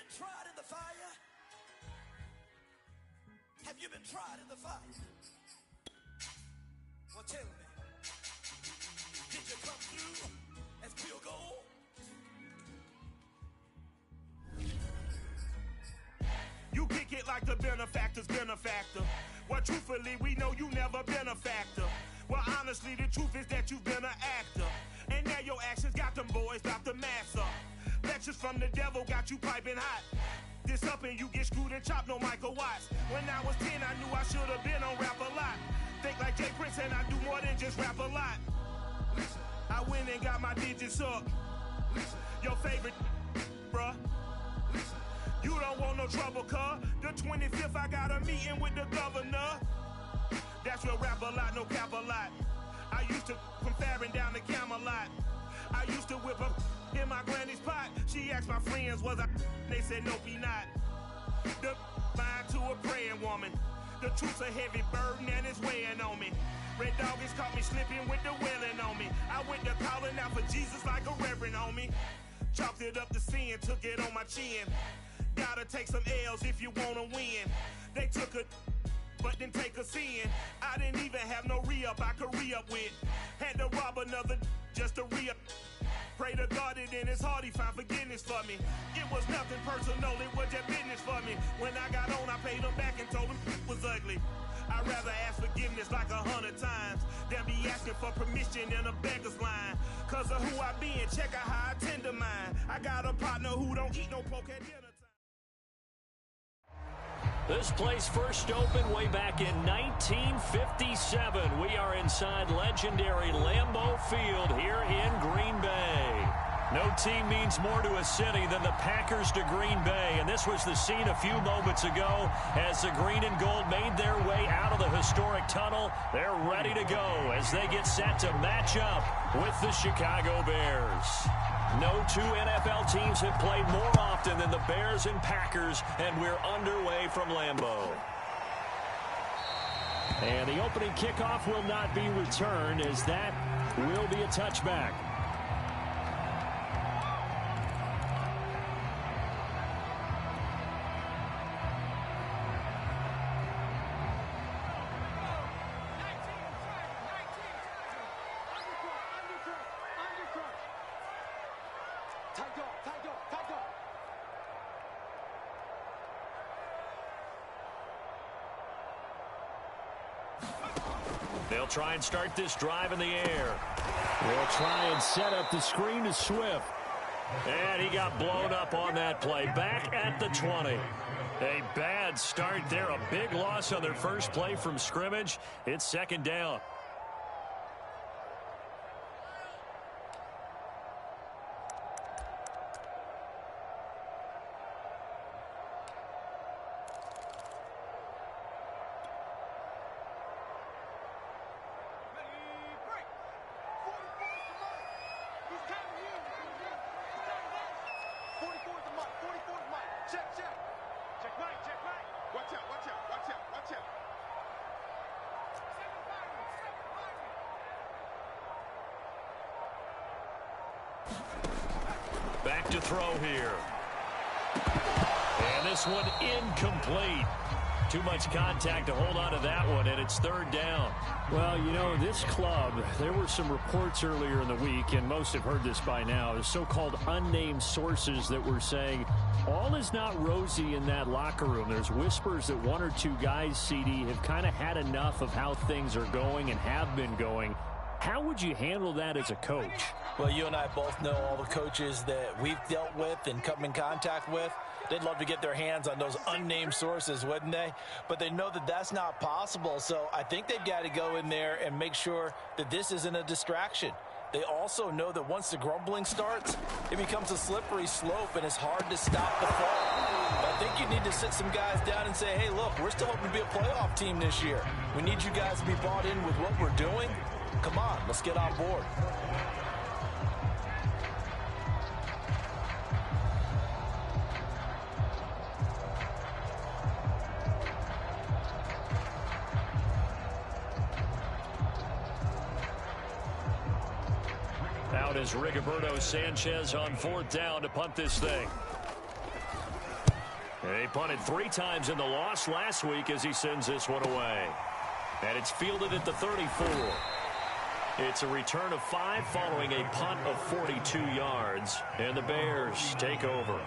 been tried in the fire? Have you been tried in the fire? Well, tell me, did you come through as pure gold? You kick it like the benefactor's benefactor. Well, truthfully, we know you never been a factor. Well, honestly, the truth is that you've been an actor. And now your actions got them boys about to mass up. Lectures from the devil got you piping hot. This up and you get screwed and chopped, no Michael Watts. When I was 10, I knew I should have been on Rap A Lot. Think like Jay Prince and I do more than just rap a lot. Listen, I went and got my digits up. Listen, your favorite, bruh. Listen, you don't want no trouble, cuz. The 25th, I got a meeting with the governor. That's real Rap A Lot, no cap a lot. I used to from Farron down to Camelot. I used to whip up in my granny's pot. She asked my friends, was I? They said, nope, he not. The line to a praying woman. The truth's a heavy burden and it's weighing on me. Red Doggies caught me slipping with the wailing on me. I went to calling out for Jesus like a reverend on me. Chalked it up to sin, took it on my chin. Gotta take some L's if you wanna win. They took a but didn't take a sin. I didn't even have no re-up I could re-up with. Had to rob another just to re-up. Pray to God that in his heart he found forgiveness for me. It was nothing personal, it was just business for me. When I got on, I paid him back and told him it was ugly. I'd rather ask forgiveness like 100 times than be asking for permission in a beggar's line. Cause of who I be and check out how I tend to mine. I got a partner who don't eat no pork at dinner time. This place first opened way back in 1957. We are inside legendary Lambeau Field here in Green Bay. No team means more to a city than the Packers to Green Bay, and this was the scene a few moments ago as the green and gold made their way out of the historic tunnel. They're ready to go as they get set to match up with the Chicago Bears. No two NFL teams have played more often than the Bears and Packers, and we're underway from Lambeau. And the opening kickoff will not be returned as that will be a touchback. They'll try and start this drive in the air. They'll try and set up the screen to Swift. And he got blown up on that play. Back at the 20. A bad start there. A big loss on their first play from scrimmage. It's second down. Back to throw here. And this one incomplete. Too much contact to hold on to that one, and it's third down. Well, you know, this club, there were some reports earlier in the week, and most have heard this by now, the so-called unnamed sources that were saying all is not rosy in that locker room. There's whispers that one or two guys, CD, have kind of had enough of how things are going and have been going. How would you handle that as a coach? Well, you and I both know all the coaches that we've dealt with and come in contact with. They'd love to get their hands on those unnamed sources, wouldn't they? But they know that that's not possible, so I think they've got to go in there and make sure that this isn't a distraction. They also know that once the grumbling starts, it becomes a slippery slope, and it's hard to stop the fall. I think you need to sit some guys down and say, hey, look, we're still hoping to be a playoff team this year. We need you guys to be bought in with what we're doing. Come on, let's get on board. Out is Rigoberto Sanchez on fourth down to punt this thing. He punted 3 times in the loss last week as he sends this one away. And it's fielded at the 34. It's a return of 5 following a punt of 42 yards. And the Bears take over.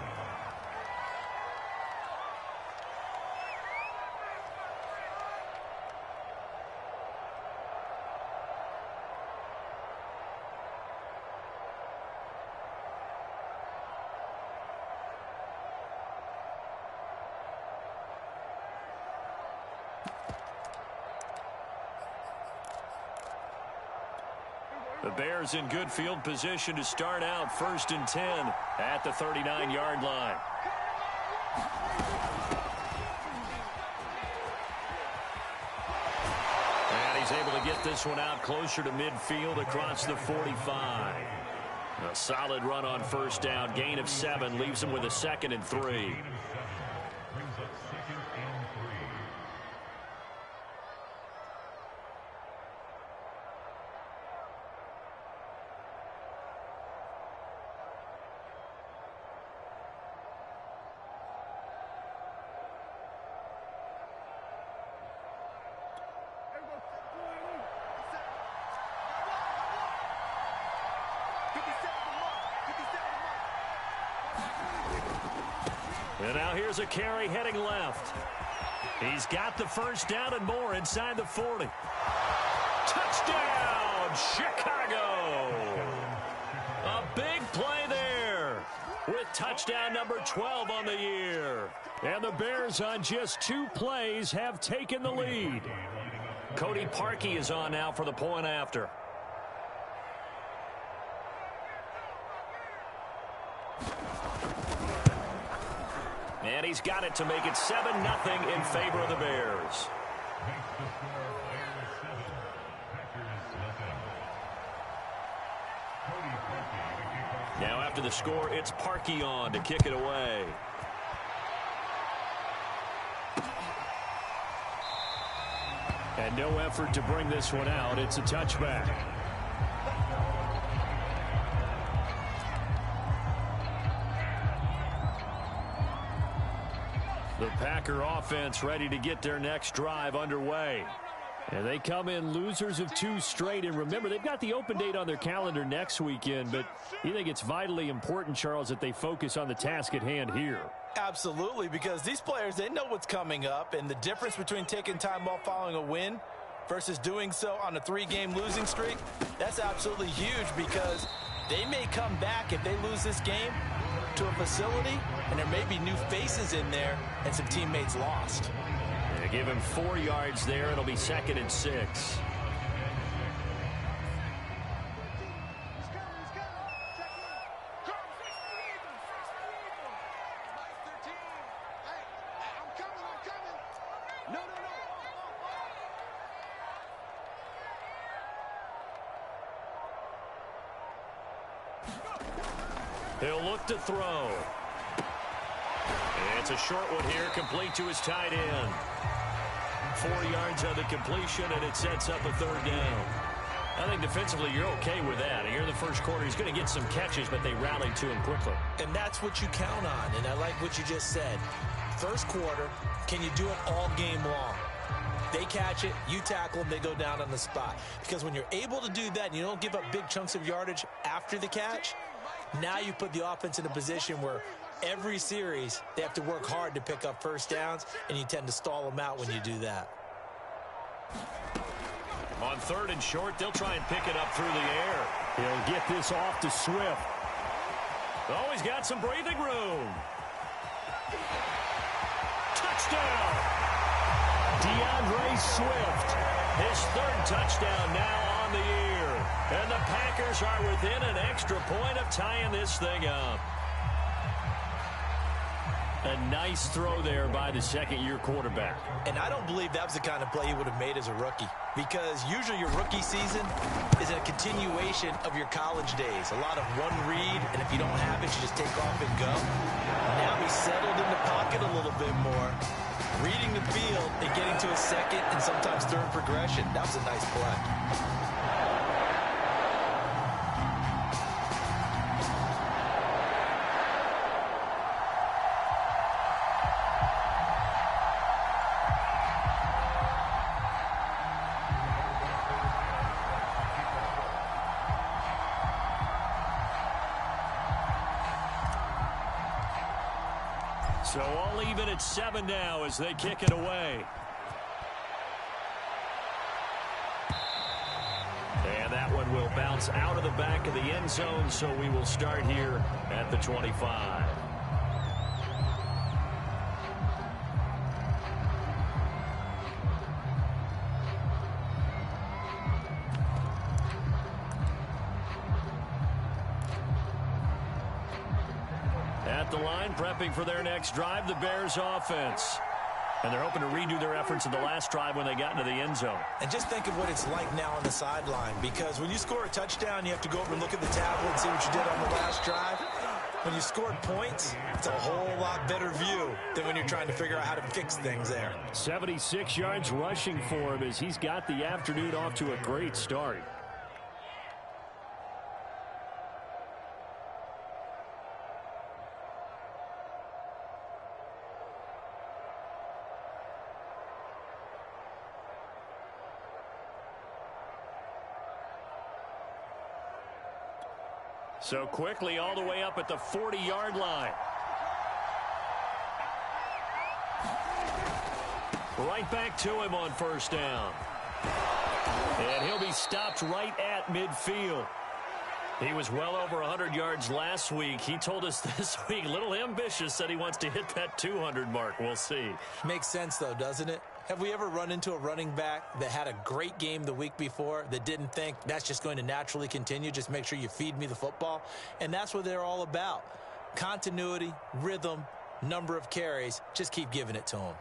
The Bears in good field position to start out 1st and 10 at the 39-yard line. And he's able to get this one out closer to midfield across the 45. A solid run on 1st down. Gain of 7 leaves him with a 2nd and 3. And now here's a carry heading left. He's got the 1st down and more inside the 40. Touchdown, Chicago! A big play there with touchdown number 12 on the year. And the Bears on just 2 plays have taken the lead. Cody Parkey is on now for the point after. And he's got it to make it 7-0 in favor of the Bears. Now after the score, it's Parkey on to kick it away. And no effort to bring this one out. It's a touchback. The Packer offense ready to get their next drive underway. And they come in losers of 2 straight. And remember, they've got the open date on their calendar next weekend. But you think it's vitally important, Charles, that they focus on the task at hand here? Absolutely, because these players, they know what's coming up. And the difference between taking time off following a win versus doing so on a 3-game losing streak, that's absolutely huge, because they may come back if they lose this game to a facility, and there may be new faces in there and some teammates lost. They give him 4 yards there. It'll be 2nd and 6. He'll look to throw. It's a short one here, complete to his tight end. 4 yards on the completion, and it sets up a 3rd down. I think defensively you're okay with that. Here in the first quarter, he's going to get some catches, but they rallied to him quickly. And that's what you count on, and I like what you just said. First quarter, can you do it all game long? They catch it, you tackle them, they go down on the spot. Because when you're able to do that and you don't give up big chunks of yardage after the catch, now you put the offense in a position where every series they have to work hard to pick up 1st downs, and you tend to stall them out when you do that. On 3rd and short, they'll try and pick it up through the air. He'll get this off to Swift. Oh, he's got some breathing room. Touchdown! DeAndre Swift. His 3rd touchdown now on the year. And the Packers are within an extra point of tying this thing up. A nice throw there by the 2nd-year quarterback. And I don't believe that was the kind of play he would have made as a rookie, because usually your rookie season is a continuation of your college days. A lot of one read, and if you don't have it, you just take off and go. Now he's settled in the pocket a little bit more, reading the field and getting to a 2nd and sometimes 3rd progression. That was a nice play. So all even at 7 now as they kick it away. And that one will bounce out of the back of the end zone, so we will start here at the 25. At the line, prepping for their next drive, the Bears offense. And they're hoping to redo their efforts in the last drive when they got into the end zone. And just think of what it's like now on the sideline, because when you score a touchdown, you have to go over and look at the tablet and see what you did on the last drive. When you scored points, it's a whole lot better view than when you're trying to figure out how to fix things there. 76 yards rushing for him as he's got the afternoon off to a great start. So quickly all the way up at the 40-yard line. Right back to him on first down. And he'll be stopped right at midfield. He was well over 100 yards last week. He told us this week, a little ambitious, said he wants to hit that 200 mark. We'll see. Makes sense, though, doesn't it? Have we ever run into a running back that had a great game the week before that didn't think that's just going to naturally continue? Just make sure you feed me the football. And that's what they're all about. Continuity, rhythm, number of carries. Just keep giving it to them.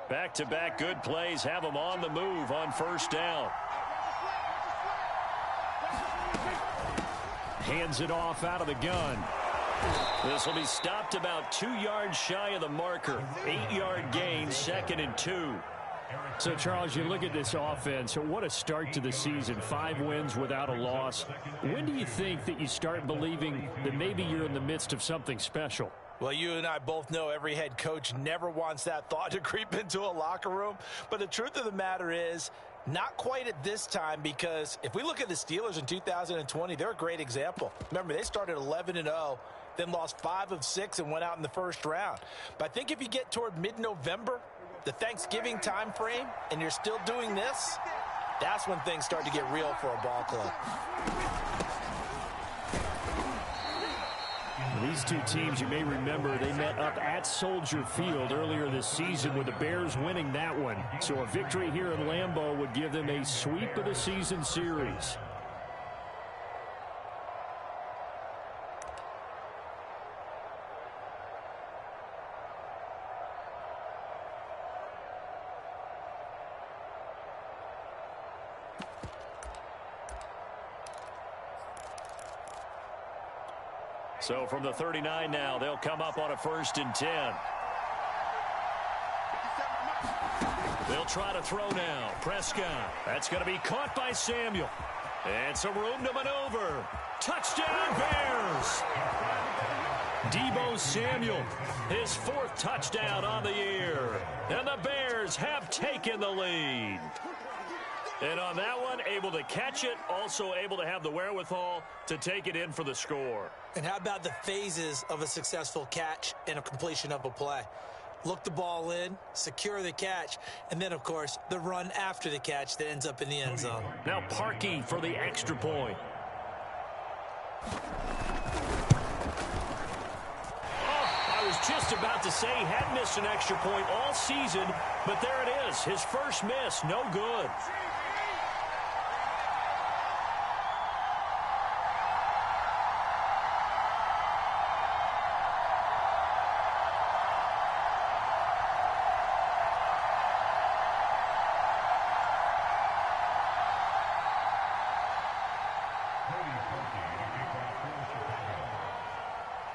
Back-to-back good plays have them on the move on first down. Hands it off out of the gun. This will be stopped about 2 yards shy of the marker. 8-yard gain, 2nd and 2. So, Charles, you look at this offense, what a start to the season. 5 wins without a loss. When do you think that you start believing that maybe you're in the midst of something special? Well, you and I both know every head coach never wants that thought to creep into a locker room. But the truth of the matter is, not quite at this time, because if we look at the Steelers in 2020, they're a great example. Remember, they started 11-0, then lost 5 of 6 and went out in the first round. But I think if you get toward mid-November, the Thanksgiving time frame, and you're still doing this, that's when things start to get real for a ball club. These two teams, you may remember, they met up at Soldier Field earlier this season with the Bears winning that one. So a victory here in Lambeau would give them a sweep of the season series. So from the 39 now, they'll come up on a 1st and 10. They'll try to throw now. Prescott. That's going to be caught by Samuel. And some room to maneuver. Touchdown, Bears! Deebo Samuel, his 4th touchdown on the year. And the Bears have taken the lead. And on that one, able to catch it, also able to have the wherewithal to take it in for the score. And how about the phases of a successful catch and a completion of a play? Look the ball in, secure the catch, and then, of course, the run after the catch that ends up in the end zone. Now Parkey for the extra point. I was just about to say he had missed an extra point all season, but there it is. His first miss, no good.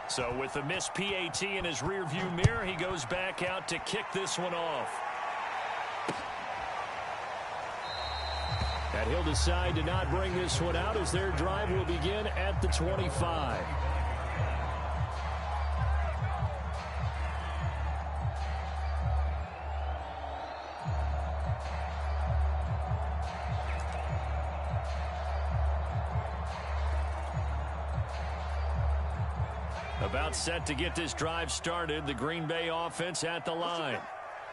So with the missed PAT in his rearview mirror, he goes back out to kick this one off. And he'll decide to not bring this one out as their drive will begin at the 25. About set to get this drive started, the Green Bay offense at the line.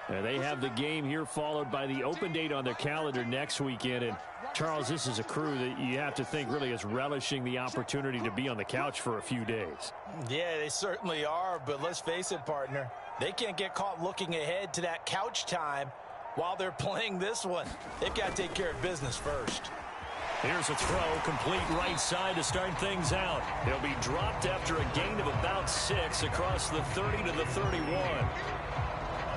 They have the game here followed by the open date on their calendar next weekend. And Charles, this is a crew that you have to think really is relishing the opportunity to be on the couch for a few days. Yeah, they certainly are, but let's face it, partner. They can't get caught looking ahead to that couch time while they're playing this one. They've got to take care of business first. Here's a throw, complete right side to start things out. He'll be dropped after a gain of about 6 across the 30 to the 31.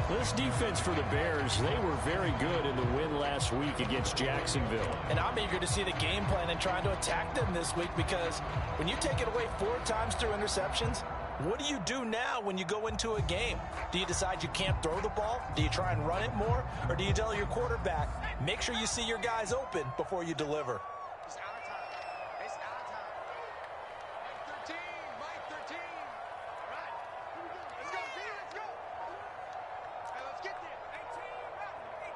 This defense for the Bears, they were very good in the win last week against Jacksonville. And I'm eager to see the game plan and trying to attack them this week, because when you take it away 4 times through interceptions, what do you do now when you go into a game? Do you decide you can't throw the ball? Do you try and run it more? Or do you tell your quarterback, make sure you see your guys open before you deliver? It's our time. It's our time. Mike 13. Mike 13. All right. Let's go, D. Let's go. Hey, let's get there. 18 ready.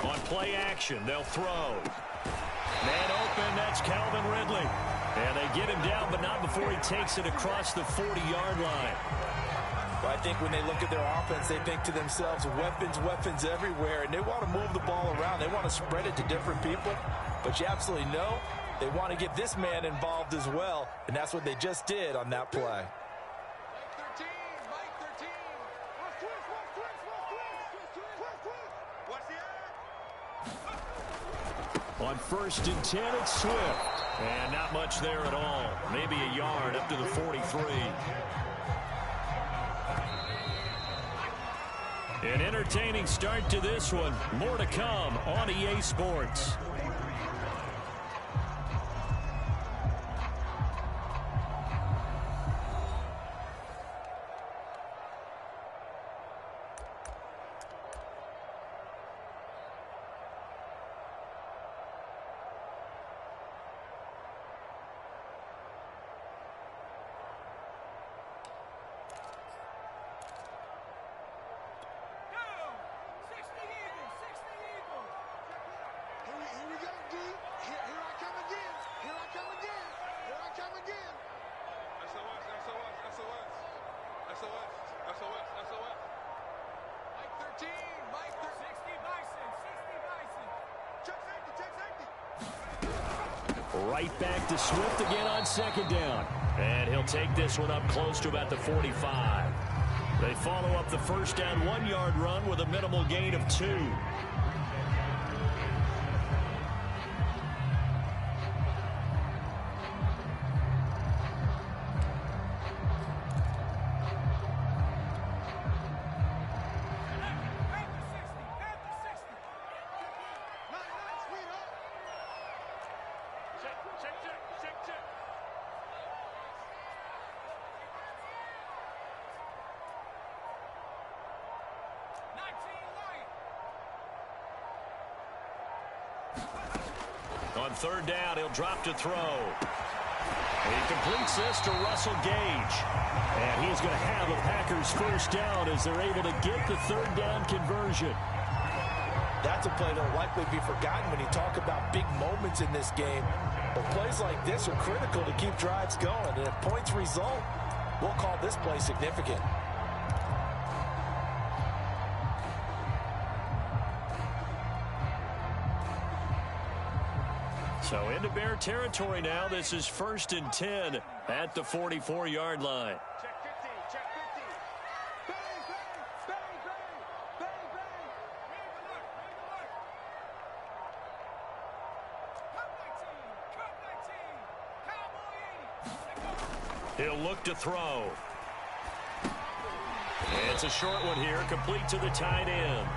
18 ready. On play action, they'll throw. Man open, that's Calvin Ridley. And they get him down, but not before he takes it across the 40-yard line. Well, I think when they look at their offense, they think to themselves, weapons, weapons everywhere, and they want to move the ball around. They want to spread it to different people, but you absolutely know they want to get this man involved as well, and that's what they just did on that play. Mike 13. Mike 13. Watch twist. Watch twist. Watch twist. Twist. Twist. Watch the eye. On 1st and 10, it's Swift. And not much there at all. Maybe a yard up to the 43. An entertaining start to this one. More to come on EA Sports. Right back to Swift again on 2nd down. And he'll take this one up close to about the 45. They follow up the 1st down 1-yard run with a minimal gain of 2. On 3rd down, he'll drop to throw. He completes this to Russell Gage. And he's going to have a Packers 1st down as they're able to get the 3rd down conversion. That's a play that will likely be forgotten when you talk about big moments in this game. But plays like this are critical to keep drives going. And if points result, we'll call this play significant. So into Bear territory now. This is 1st and 10 at the 44-yard line. Check 50. Check 50. Bang, bang, bang, bang, bang, bang. Ready to look. Ready to look. Cup 19. Cowboy 80. He'll look to throw. It's a short one here, complete to the tight end.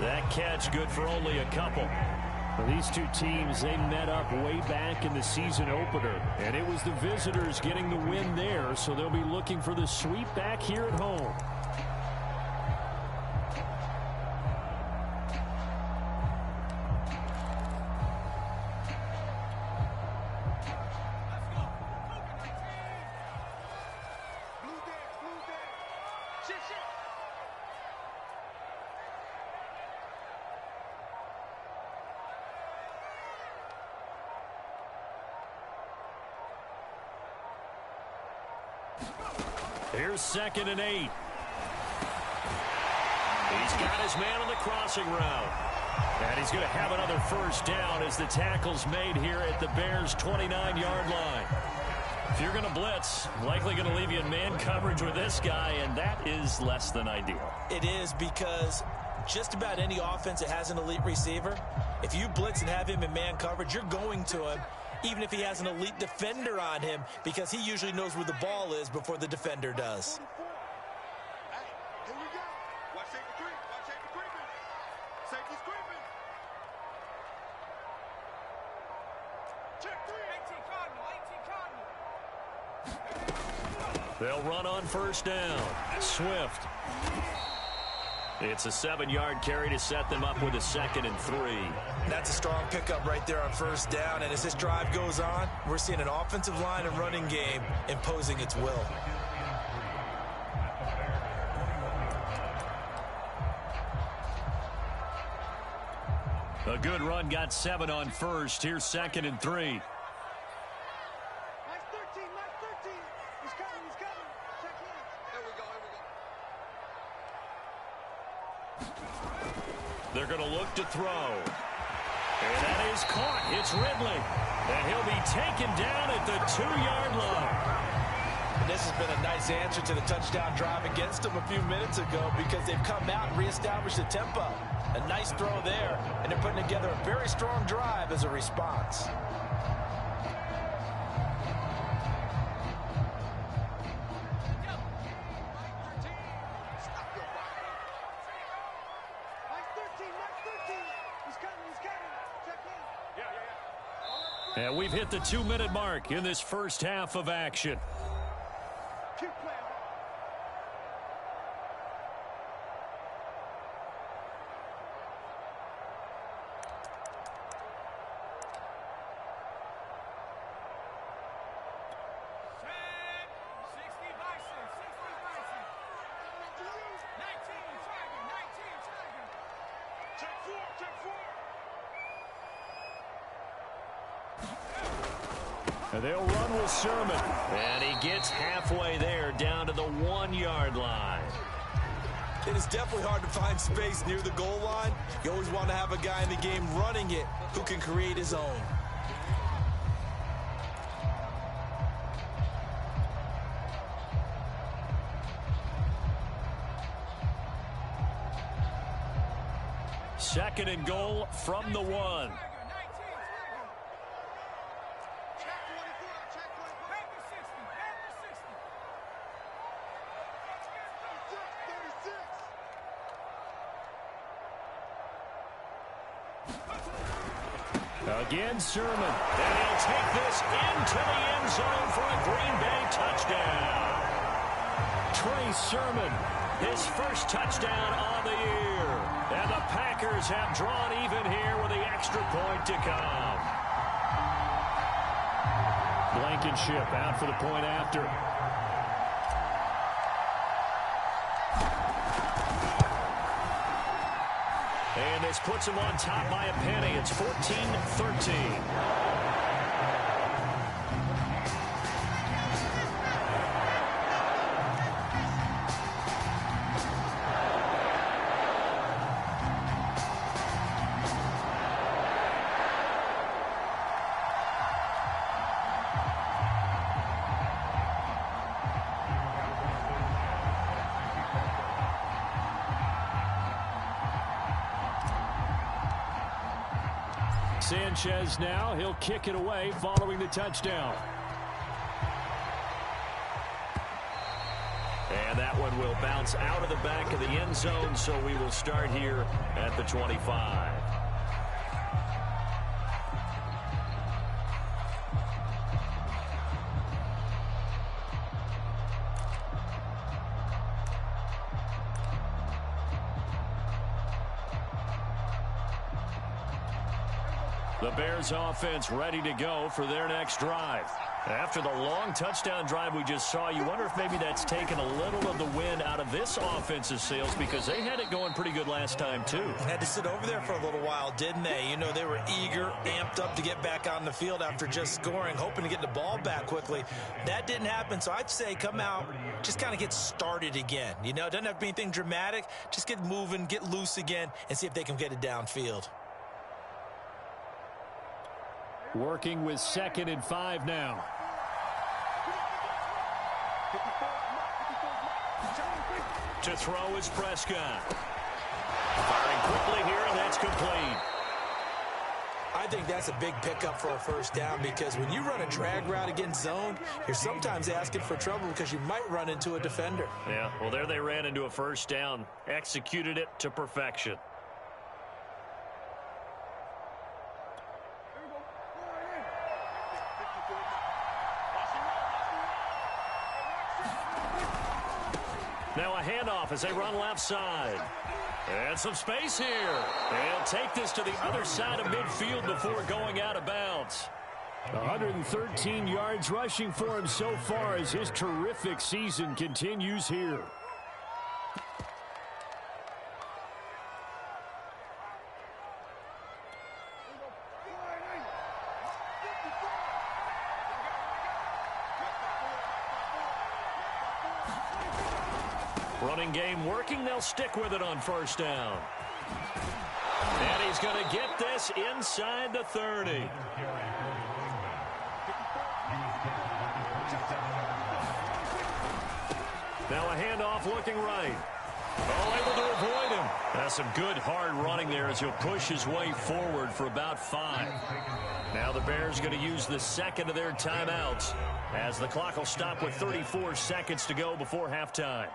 That catch good for only a couple. Well, these two teams, they met up way back in the season opener, and it was the visitors getting the win there, so they'll be looking for the sweep back here at home. Here's 2nd and 8. He's got his man on the crossing route. And he's going to have another first down as the tackle's made here at the Bears' 29-yard line. If you're going to blitz, likely going to leave you in man coverage with this guy, and that is less than ideal. It is, because just about any offense that has an elite receiver, if you blitz and have him in man coverage, you're going to him, even if he has an elite defender on him, because he usually knows where the ball is before the defender does. Here we go. Watch safety creep. Watch safety creeping. Safety's creeping. Check 3. 18 Cardinal. 18 Cardinal. They'll run on first down. Swift. It's a 7-yard carry to set them up with a 2nd and 3. That's a strong pickup right there on first down, and as this drive goes on, we're seeing an offensive line and running game imposing its will. A good run, got 7 on first. Here's 2nd and 3. Nice 13. Nice 13. He's coming. He's coming. Check in. Here we go. Here we go. They're going to look to throw. And that is caught. It's Ridley. And he'll be taken down at the 2-yard line. And this has been a nice answer to the touchdown drive against them a few minutes ago, because they've come out and reestablished the tempo. A nice throw there, and they're putting together a very strong drive as a response. And we've hit the 2-minute mark in this first half of action. They'll run with Sermon. And he gets halfway there, down to the 1-yard line. It is definitely hard to find space near the goal line. You always want to have a guy in the game running it who can create his own. Second and goal from the 1. Again, Sermon. And he'll take this into the end zone for a Green Bay touchdown. Trey Sermon, his first touchdown on the year. And the Packers have drawn even here with the extra point to come. Blankenship out for the point after. And this puts him on top by a penny. It's 14-13. Sanchez now, he'll kick it away following the touchdown. And that one will bounce out of the back of the end zone, so we will start here at the 25. The Bears offense ready to go for their next drive. After the long touchdown drive we just saw, you wonder if maybe that's taken a little of the wind out of this offensive sails, because they had it going pretty good last time too. Had to sit over there for a little while, didn't they? You know, they were eager, amped up to get back on the field after just scoring, hoping to get the ball back quickly. That didn't happen, so I'd say come out, just kind of get started again. You know, it doesn't have to be anything dramatic. Just get moving, get loose again, and see if they can get it downfield. Working with 2nd and 5 now. To throw is Prescott. Firing quickly here, and that's complete. I think that's a big pickup for a first down, because when you run a drag route against zone, you're sometimes asking for trouble because you might run into a defender. Yeah, well, there they ran into a first down. Executed it to perfection. Now a handoff as they run left side. And some space here. They'll take this to the other side of midfield before going out of bounds. 113 yards rushing for him so far as his terrific season continues here. Running game working. They'll stick with it on first down. And he's going to get this inside the 30. Now a handoff looking right. Oh, able to avoid him. That's some good hard running there as he'll push his way forward for about 5. Now the Bears going to use the second of their timeouts as the clock will stop with 34 seconds to go before halftime.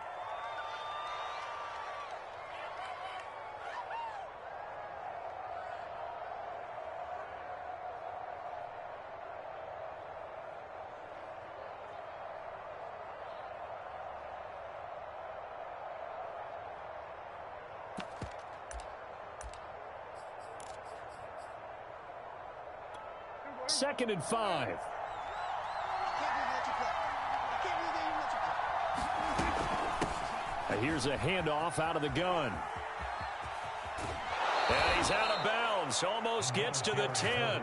Second and 5. Here's a handoff out of the gun. And he's out of bounds. Almost gets to the 10.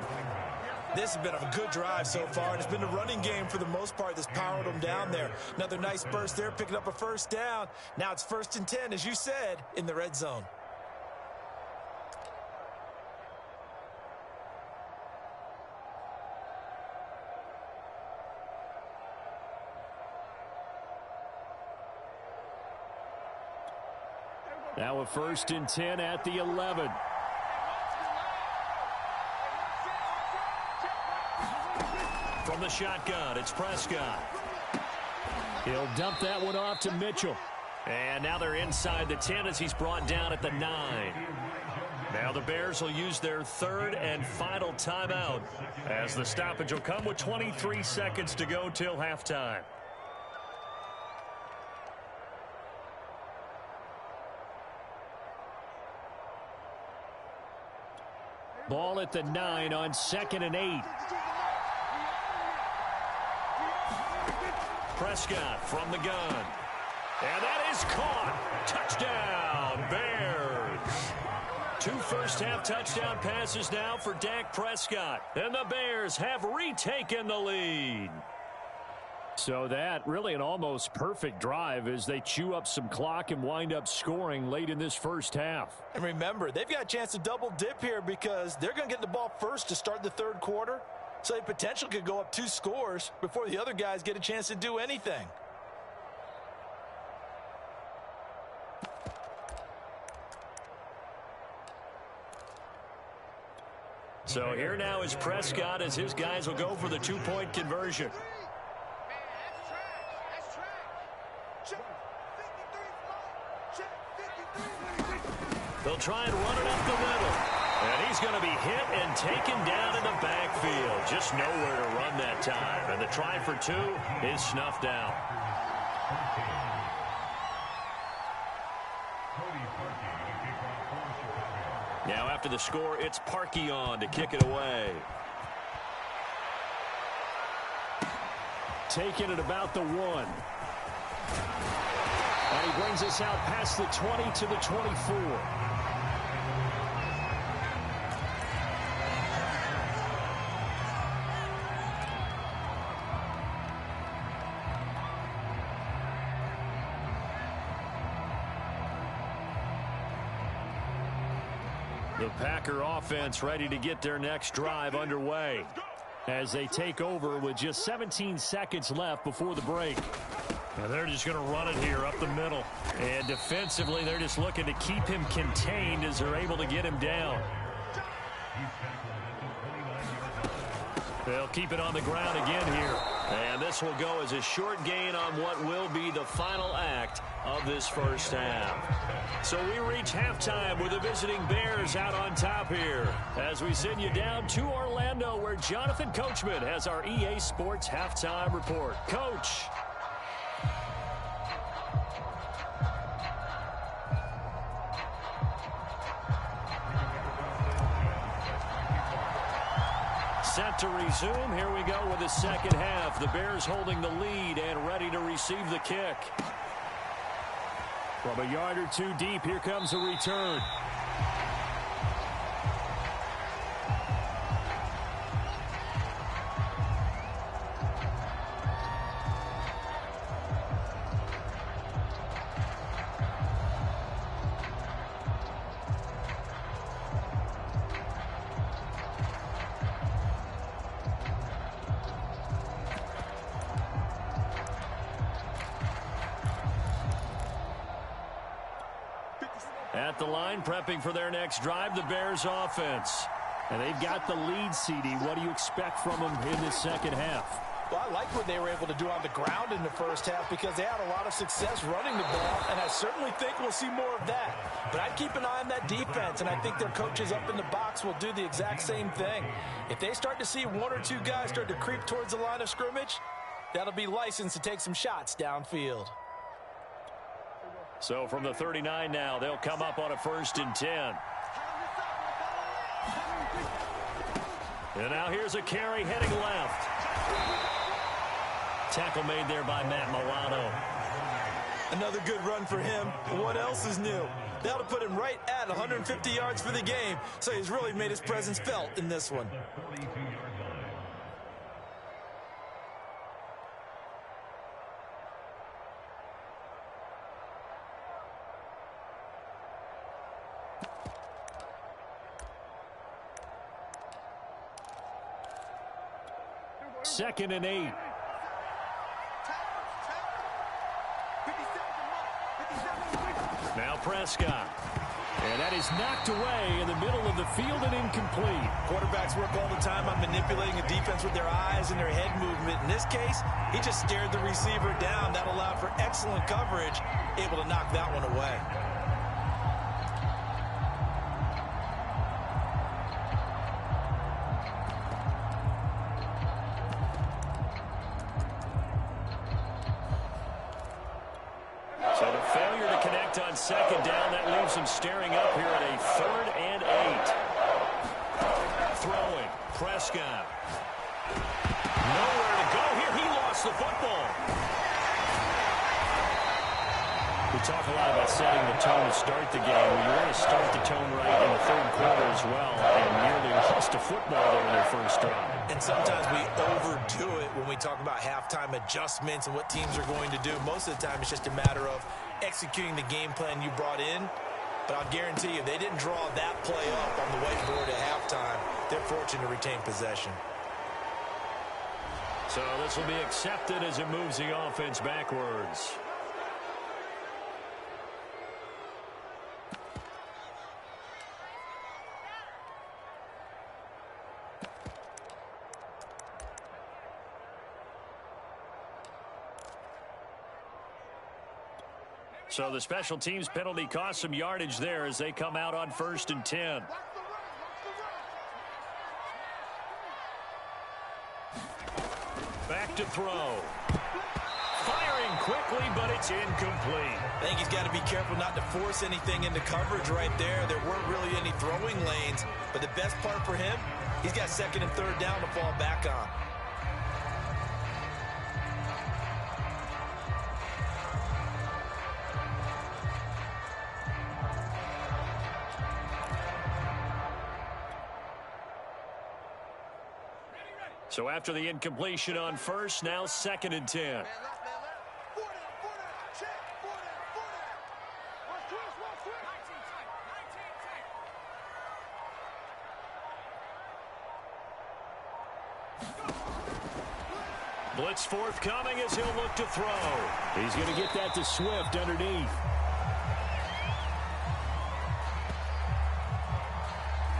This has been a good drive so far, and it's been the running game for the most part that's powered them down there. Another nice burst there, picking up a first down. Now it's 1st and 10, as you said, in the red zone. Now a 1st and 10 at the 11. From the shotgun, it's Prescott. He'll dump that one off to Mitchell. And now they're inside the 10 as he's brought down at the 9. Now the Bears will use their 3rd and final timeout as the stoppage will come with 23 seconds to go till halftime. Ball at the 9 on 2nd and 8. Prescott from the gun. And that is caught. Touchdown, Bears. 2 first-half touchdown passes now for Dak Prescott. And the Bears have retaken the lead. So that really an almost perfect drive as they chew up some clock and wind up scoring late in this first half. And remember, they've got a chance to double dip here because they're going to get the ball first to start the 3rd quarter. So they potentially could go up 2 scores before the other guys get a chance to do anything. So here now is Prescott as his guys will go for the 2-point conversion. They'll try and run it up the middle. And he's going to be hit and taken down in the backfield. Just nowhere to run that time. And the try for 2 is snuffed out. Now after the score, it's Parkey on to kick it away. taken at about the 1. And he brings us out past the 20 to the 24. The Packer offense ready to get their next drive underway as they take over with just 17 seconds left before the break. Now they're just going to run it here up the middle. And defensively, they're just looking to keep him contained as they're able to get him down. They'll keep it on the ground again here. And this will go as a short gain on what will be the final act of this first half. So we reach halftime with the visiting Bears out on top here as we send you down to Orlando where Jonathan Coachman has our EA Sports halftime report. Coach. Set to resume. Here we go with the second half. The Bears holding the lead and ready to receive the kick. From a yard or two deep, here comes a return. At the line, prepping for their next drive, the Bears offense. And they've got the lead, CD. What do you expect from them in the second half? Well, I like what they were able to do on the ground in the first half because they had a lot of success running the ball, and I certainly think we'll see more of that. But I'd keep an eye on that defense, and I think their coaches up in the box will do the exact same thing. If they start to see one or two guys start to creep towards the line of scrimmage, that'll be licensed to take some shots downfield. So from the 39 now, they'll come up on a 1st and 10. And now here's a carry heading left. Tackle made there by Matt Milano. Another good run for him. What else is new? That'll put him right at 150 yards for the game, so he's really made his presence felt in this one. Second and 8. Now Prescott. And that is knocked away in the middle of the field and incomplete. Quarterbacks work all the time on manipulating a defense with their eyes and their head movement. In this case, he just stared the receiver down. That allowed for excellent coverage, able to knock that one away. On second down, that leaves him staring up here at a 3rd and 8. Throwing, Prescott. Nowhere to go here. He lost the football. We talk a lot about setting the tone to start the game. Well, you want to start the tone right in the 3rd quarter as well. And nearly lost a football there in their first drive. And sometimes we overdo it when we talk about halftime adjustments and what teams are going to do. Most of the time, it's just a matter of executing the game plan you brought in. But I'll guarantee you, they didn't draw that play up on the whiteboard at halftime. They're fortunate to retain possession. So this will be accepted as it moves the offense backwards. So the special teams penalty cost some yardage there as they come out on 1st and 10. Back to throw. Firing quickly, but it's incomplete. I think he's got to be careful not to force anything into coverage right there. There weren't really any throwing lanes, but the best part for him, he's got 2nd and 3rd down to fall back on. So after the incompletion on first, now 2nd and 10. Man left, man left. 4 down, 4 down. Check. 4 down, 4 down. Watch twist, watch twist. 19 tight, 19 tight. Blitz forthcoming as he'll look to throw. He's going to get that to Swift underneath.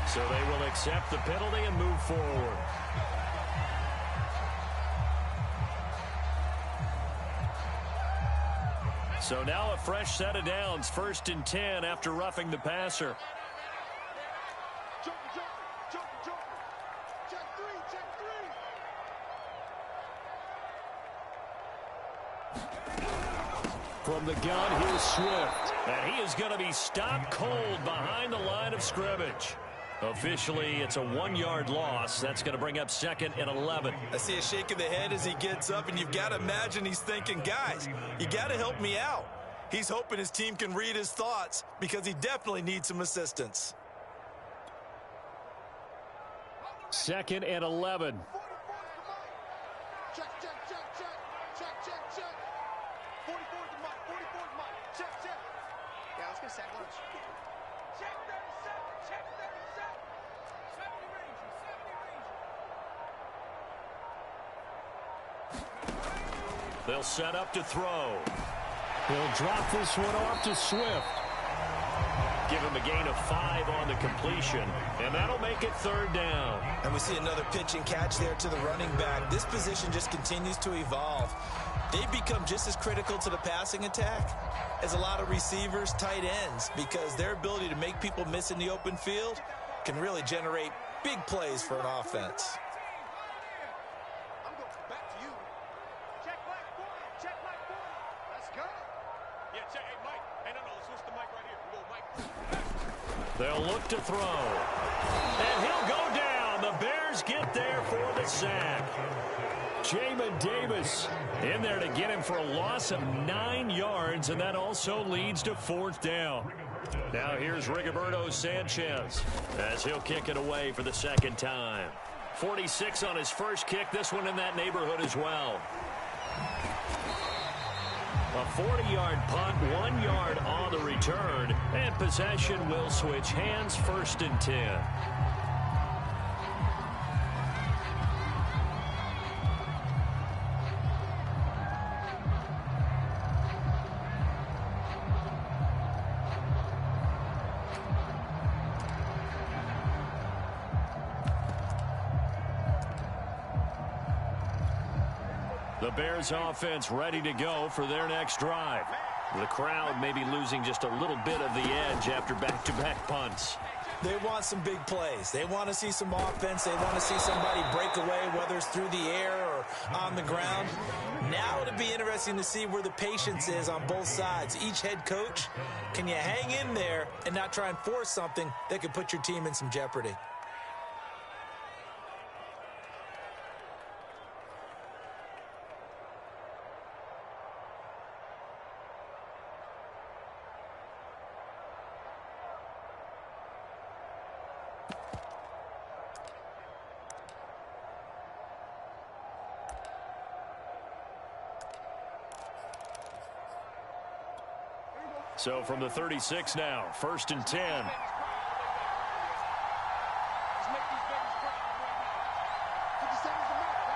So they will accept the penalty and move forward. So now a fresh set of downs, 1st and 10 after roughing the passer. Joker, joker, joker, joker. Check 3, check 3. From the gun, here's Swift. And he is going to be stopped cold behind the line of scrimmage. Officially, it's a 1-yard loss. That's going to bring up 2nd and 11. I see a shake of the head as he gets up, and you've got to imagine he's thinking, guys, you got to help me out. He's hoping his team can read his thoughts because he definitely needs some assistance. 2nd and 11. 44 is the mic. Check, check, check, check. Check, check, check. 44 is the mic. 44 is the mic. Check, check. Yeah, let's get sack lunch. Check 37. Check 37. 70 Ranger. 70 Ranger. They'll set up to throw. He'll drop this one off to Swift. Give him a gain of 5 on the completion, and that'll make it 3rd down. And we see another pitch and catch there to the running back. This position just continues to evolve. They've become just as critical to the passing attack as a lot of receivers, tight ends, because their ability to make people miss in the open field can really generate big plays for an offense. I'm going back to you. Check Mike 40. Check Mike 40. Let's go. Yeah, check. Hey, Mike. Hey, no, let's switch the mic right here. We go Mike 40. They'll look to throw. And he'll go down. The Bears get there for the sack. Jamin Davis In there to get him for a loss of 9 yards, and that also leads to 4th down. Now here's Rigoberto Sanchez as he'll kick it away for the 2nd time. 46 on his first kick, this one in that neighborhood as well. A 40-yard punt, 1 yard on the return, and possession will switch hands, 1st and 10. The Bears offense ready to go for their next drive. The crowd may be losing just a little bit of the edge after back-to-back punts. They want some big plays. They want to see some offense. They want to see somebody break away, whether it's through the air or on the ground. Now it'll be interesting to see where the patience is on both sides. Each head coach, can you hang in there and not try and force something that could put your team in some jeopardy? So from the 36 now, 1st and 10. Let's make these babies proud right now. 57 is the mark.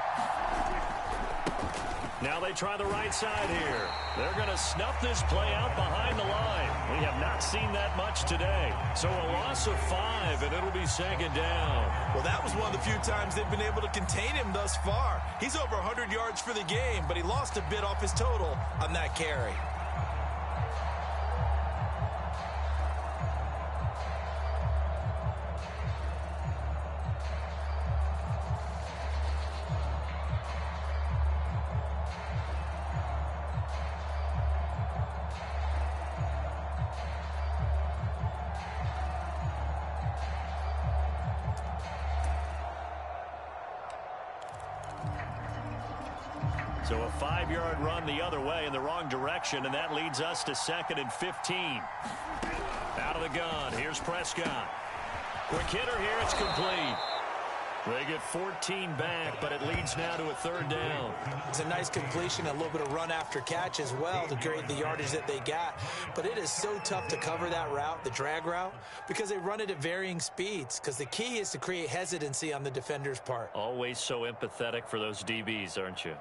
Right, 57. Now they try the right side here. They're going to snuff this play out behind the line. We have not seen that much today. So a loss of 5, and it'll be 2nd down. Well, that was one of the few times they've been able to contain him thus far. He's over 100 yards for the game, but he lost a bit off his total on that carry. So a 5-yard run the other way in the wrong direction, and that leads us to 2nd and 15. Out of the gun, here's Prescott. Quick hitter here. It's complete. They get 14 back, but it leads now to a third down. It's a nice completion, a little bit of run after catch as well to create the yardage that they got. But it is so tough to cover that route, the drag route, because they run it at varying speeds. Because the key is to create hesitancy on the defender's part. Always so empathetic for those DBs, aren't you?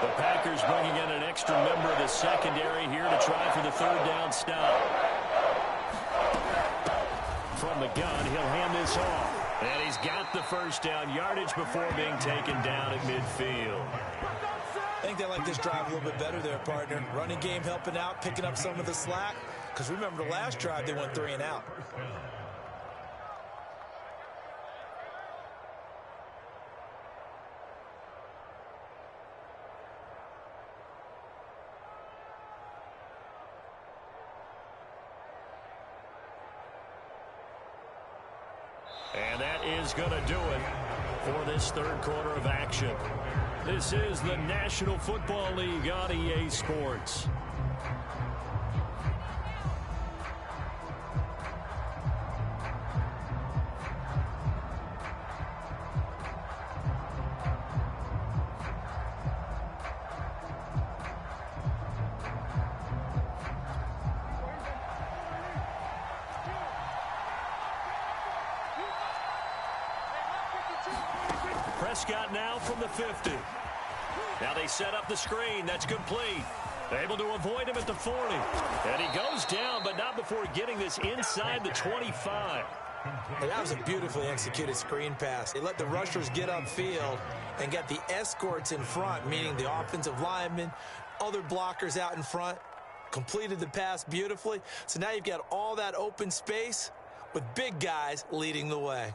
The Packers bringing in an extra member of the secondary here to try for the third down stop. From the gun, he'll hand this off. And he's got the first down yardage before being taken down at midfield. I think they like this drive a little bit better there, partner. Running game helping out, picking up some of the slack. Because remember the last drive, they went 3 and out. And that is going to do it for this third quarter of action. This is the National Football League on EA Sports. Prescott now from the 50. Now they set up the screen. That's complete. Able to avoid him at the 40. And he goes down, but not before getting this inside the 25. And that was a beautifully executed screen pass. They let the rushers get upfield and get the escorts in front, meaning the offensive linemen, other blockers out in front. Completed the pass beautifully. So now you've got all that open space with big guys leading the way.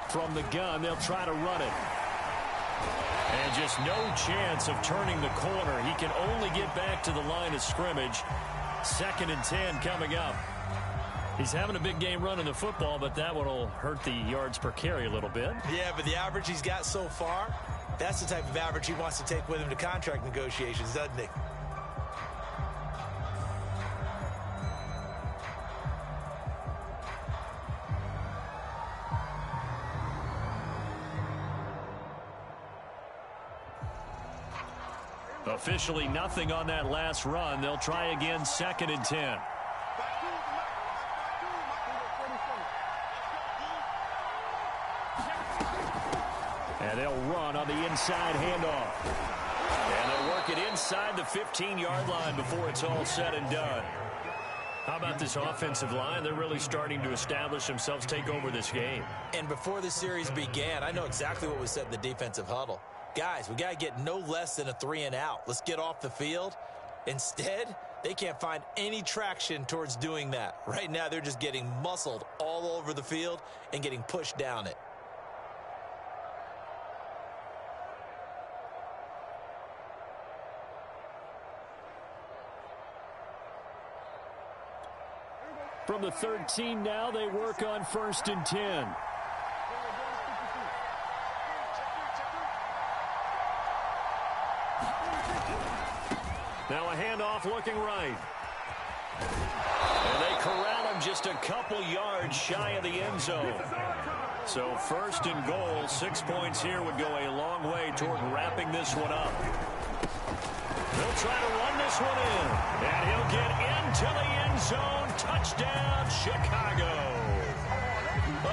From the gun, they'll try to run it. And just no chance of turning the corner. He can only get back to the line of scrimmage. 2nd and 10 coming up. He's having a big game running the football, but that one will hurt the yards per carry a little bit. Yeah, but the average he's got so far, that's the type of average he wants to take with him to contract negotiations, doesn't he? Officially nothing on that last run. They'll try again, 2nd and 10. And they'll run on the inside handoff. And they'll work it inside the 15-yard line before it's all said and done. How about this offensive line? They're really starting to establish themselves, take over this game. And before the series began, I know exactly what was said in the defensive huddle. Guys, we got to get no less than a 3 and out. Let's get off the field. Instead, they can't find any traction towards doing that. Right now, they're just getting muscled all over the field and getting pushed down it. From the 13 now, they work on 1st and 10. Now a handoff looking right. And they corral him just a couple yards shy of the end zone. So 1st and goal, 6 points here would go a long way toward wrapping this one up. They'll try to run this one in. And he'll get into the end zone. Touchdown, Chicago.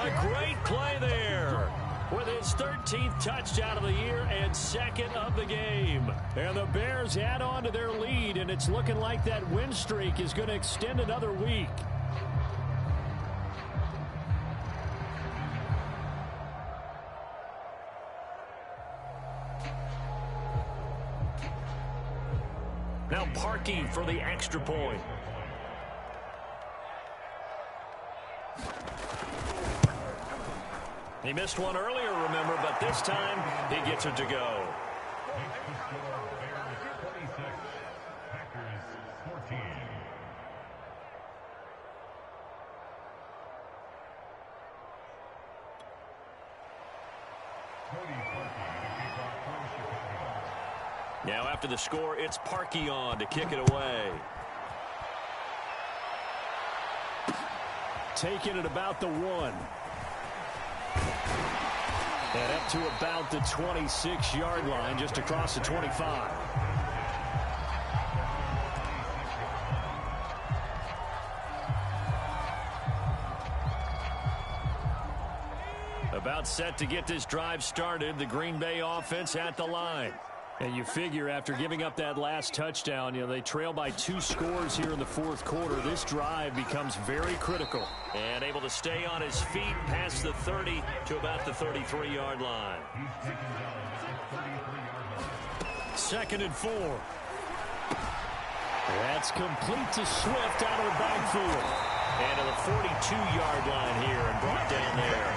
A great play there. With his 13th touchdown of the year and 2nd of the game. And the Bears add on to their lead, and it's looking like that win streak is going to extend another week. Now Parkey for the extra point. He missed one earlier, remember, but this time he gets it to go. Now after the score, it's Parkey on to kick it away. Taking it about the 1. And up to about the 26-yard line, just across the 25. About set to get this drive started. The Green Bay offense at the line. And you figure after giving up that last touchdown, they trail by 2 scores here in the fourth quarter. This drive becomes very critical. And able to stay on his feet past the 30 to about the 33-yard line. 2nd and 4. That's complete to Swift out of the backfield. And to the 42-yard line here and brought down there.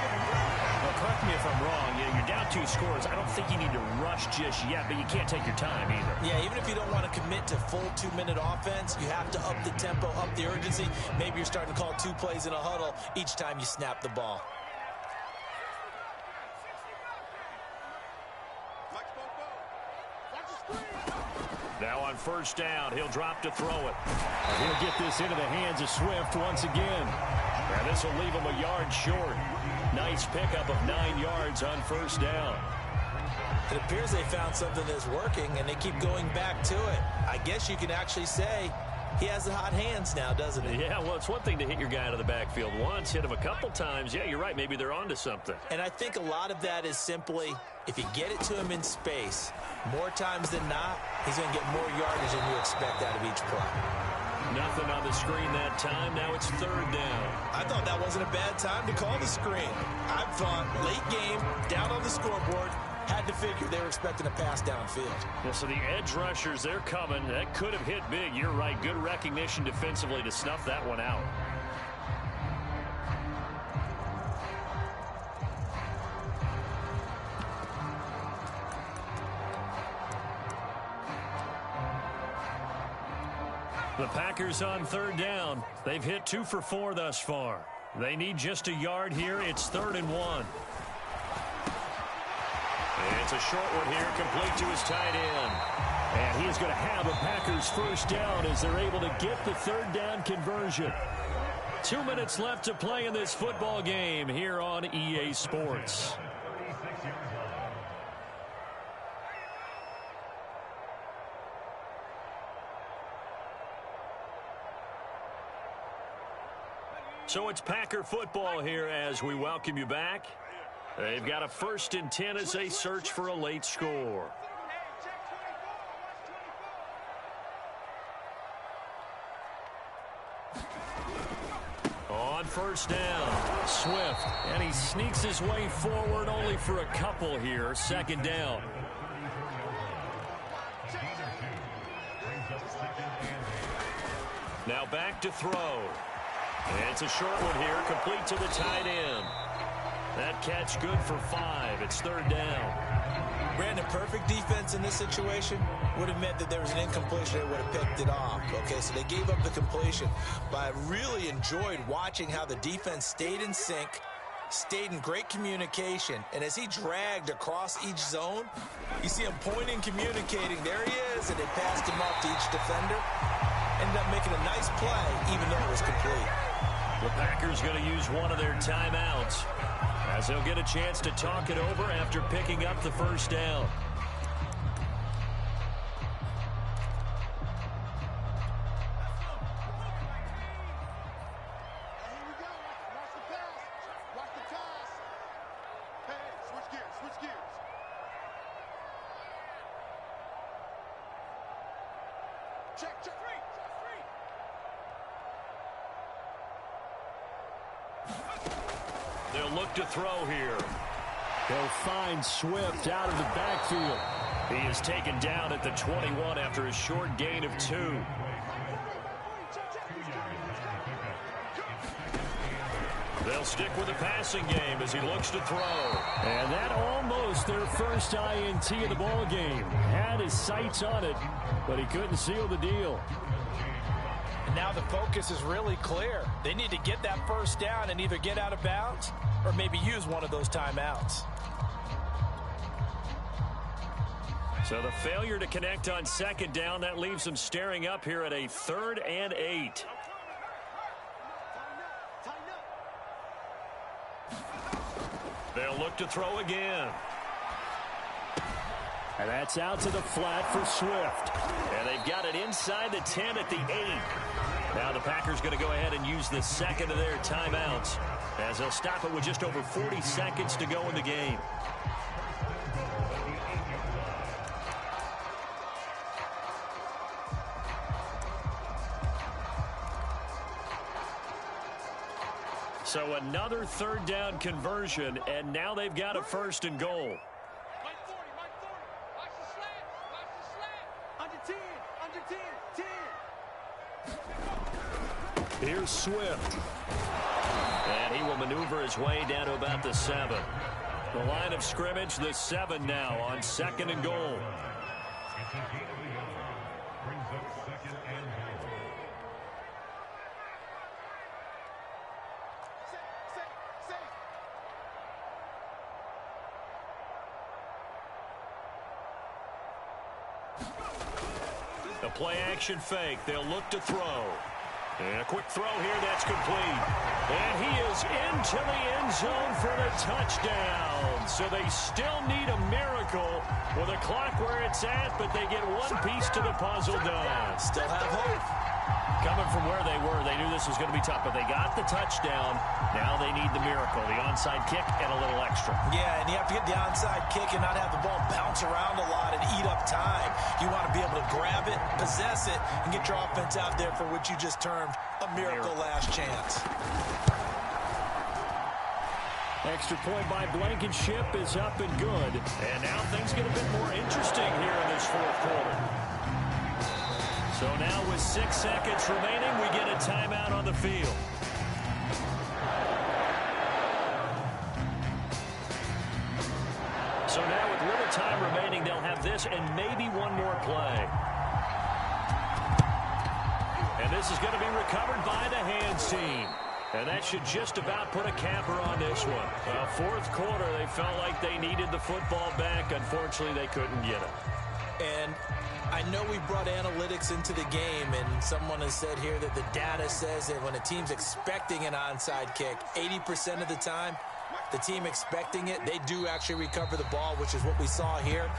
Well, correct me if I'm wrong. You're down 2 scores. I don't think you need to rush just yet, but you can't take your time either. Yeah, even if you don't want to commit to full 2-minute offense, you have to up the tempo, up the urgency. Maybe you're starting to call 2 plays in a huddle each time you snap the ball. Now on first down, he'll drop to throw it. He'll get this into the hands of Swift once again. And this will leave him a yard short. Nice pickup of 9 yards on first down. It appears they found something that's working, and they keep going back to it. I guess you can actually say he has the hot hands now, doesn't he? Yeah, well, it's one thing to hit your guy out of the backfield once, hit him a couple times. Yeah, you're right. Maybe they're onto something. And I think a lot of that is simply if you get it to him in space, more times than not, he's going to get more yardage than you expect out of each play. Nothing on the screen that time. Now it's 3rd down. I thought that wasn't a bad time to call the screen. I thought late game, down on the scoreboard, had to figure they were expecting a pass downfield. Yeah, so the edge rushers, they're coming. That could have hit big. You're right. Good recognition defensively to snuff that one out. The Packers on 3rd down. They've hit 2 for 4 thus far. They need just a yard here. It's 3rd and 1. It's a short one here, complete to his tight end. And he's going to have a Packers first down as they're able to get the 3rd down conversion. 2 minutes left to play in this football game here on EA Sports. So it's Packer football here as we welcome you back. They've got a 1st and 10 as they search for a late score. On first down, Swift, and he sneaks his way forward only for a couple here. 2nd down. Now back to throw. It's a short one here, complete to the tight end. That catch good for 5. It's 3rd down. Brandon, perfect defense in this situation would have meant that there was an incompletion. They would have picked it off. Okay, so they gave up the completion. But I really enjoyed watching how the defense stayed in sync, stayed in great communication. And as he dragged across each zone, you see him pointing, communicating. There he is, and they passed him off to each defender. Ended up making a nice play, even though it was complete. The Packers going to use one of their timeouts as they'll get a chance to talk it over after picking up the first down. They'll look to throw here. They'll find Swift out of the backfield. He is taken down at the 21 after a short gain of 2. They'll stick with the passing game as he looks to throw. And that almost their first INT of the ball game. Had his sights on it, but he couldn't seal the deal. And now the focus is really clear. They need to get that first down and either get out of bounds or maybe use one of those timeouts. So the failure to connect on second down, that leaves them staring up here at a 3rd and 8. They'll look to throw again. And that's out to the flat for Swift. And they've got it inside the 10 at the 8. Now the Packers going to go ahead and use the second of their timeouts as they'll stop it with just over 40 seconds to go in the game. So another 3rd down conversion, and now they've got a 1st and goal. Here's Swift. And he will maneuver his way down to about the 7. The line of scrimmage, the 7 now on 2nd and goal. The play action fake. They'll look to throw. And a quick throw here, that's complete. And he is into the end zone for the touchdown. So they still need a miracle with a clock where it's at, but they get one piece to the puzzle done. Still have hope. Coming from where they were, they knew this was going to be tough, but they got the touchdown. Now they need the miracle, the onside kick and a little extra. Yeah, and you have to get the onside kick and not have the ball bounce around a lot and eat up time. You want to be able to grab it, possess it, and get your offense out there for what you just termed a miracle last chance. Extra point by Blankenship is up and good. And now things get a bit more interesting here in this 4th quarter. So now with 6 seconds remaining, we get a timeout on the field. So now with little time remaining, they'll have this and maybe one more play. And this is going to be recovered by the hands team. And that should just about put a capper on this one. 4th quarter, they felt like they needed the football back. Unfortunately, they couldn't get it. And I know we brought analytics into the game, and someone has said here that the data says that when a team's expecting an onside kick, 80% of the time, the team expecting it, they do actually recover the ball, which is what we saw here.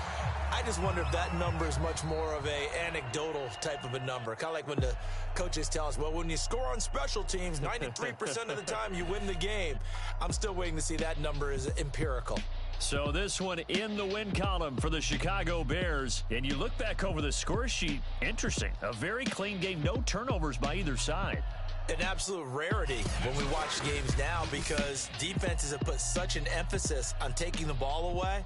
I just wonder if that number is much more of a anecdotal type of a number. Kind of like when the coaches tell us, well, when you score on special teams, 93% of the time you win the game. I'm still waiting to see that number is empirical. So this one in the win column for the Chicago Bears. And you look back over the score sheet, interesting. A very clean game, no turnovers by either side. An absolute rarity when we watch games now because defenses have put such an emphasis on taking the ball away.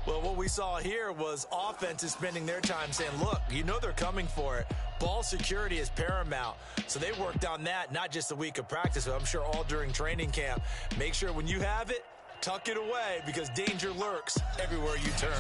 Well, what we saw here was offenses spending their time saying, look, you know they're coming for it. Ball security is paramount. So they worked on that, not just a week of practice, but I'm sure all during training camp. Make sure when you have it, tuck it away because danger lurks everywhere you turn.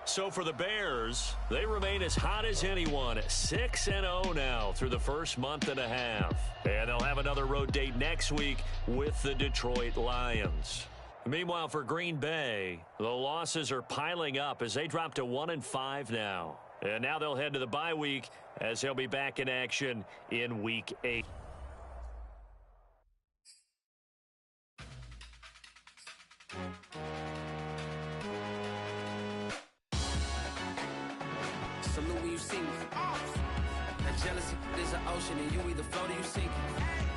So for the Bears, they remain as hot as anyone, 6-0 now through the first month and a half. And they'll have another road date next week with the Detroit Lions. Meanwhile, for Green Bay, the losses are piling up as they drop to 1-5 now. And now they'll head to the bye week as they'll be back in action in Week 8. Salute when you see me. That jealousy is an ocean, and you either float or you sink.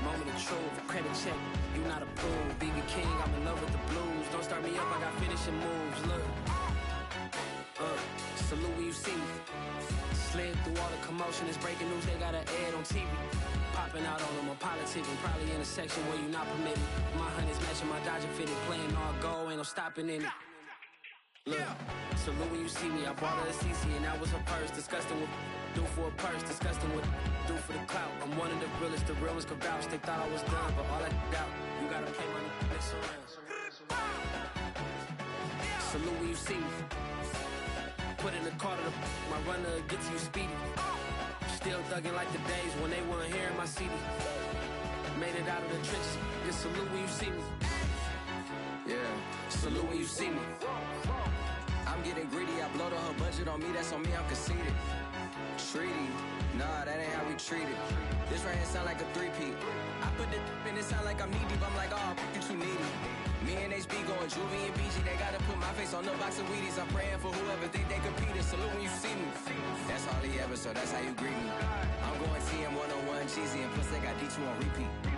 Moment of truth, credit check, you not approved. BB King, I'm in love with the blues. Don't start me up, I got finishing moves. Look, salute when you see me. Slid through all the commotion, it's breaking news, they got an ad on TV. Popping out on them, I'm politicking, probably in a section where you not permitted. My honey's matching my Dodger fitted, playing all go, ain't no stopping in it. Look, salute when you see me. I bought her a CC and that was her purse. Disgusting what do for a purse. Disgusting what do for the clout. I'm one of the realest. The real ones could vouch. They thought I was done, but all I doubt. You gotta play money. Mix around. Salute when you see me. Put in the car to my runner gets you speedy. Still thugging like the days when they weren't hearing my CD. Made it out of the trenches. Just salute when you see me. Yeah, Salute when you see me. I'm getting greedy. I blowed her budget on me. That's on me. I'm conceited. Treaty. Nah, that ain't how we treat it. This right here sound like a three-peat. I put the in it sound like I'm knee deep. I'm like, oh, you too needy. Me and HB going Juvie and BG. They gotta put my face on the box of Wheaties. I'm praying for whoever think they competed. Salute when you see me. That's all he ever, so that's how you greet me. I'm going TM 101 cheesy and plus they got D2 on repeat.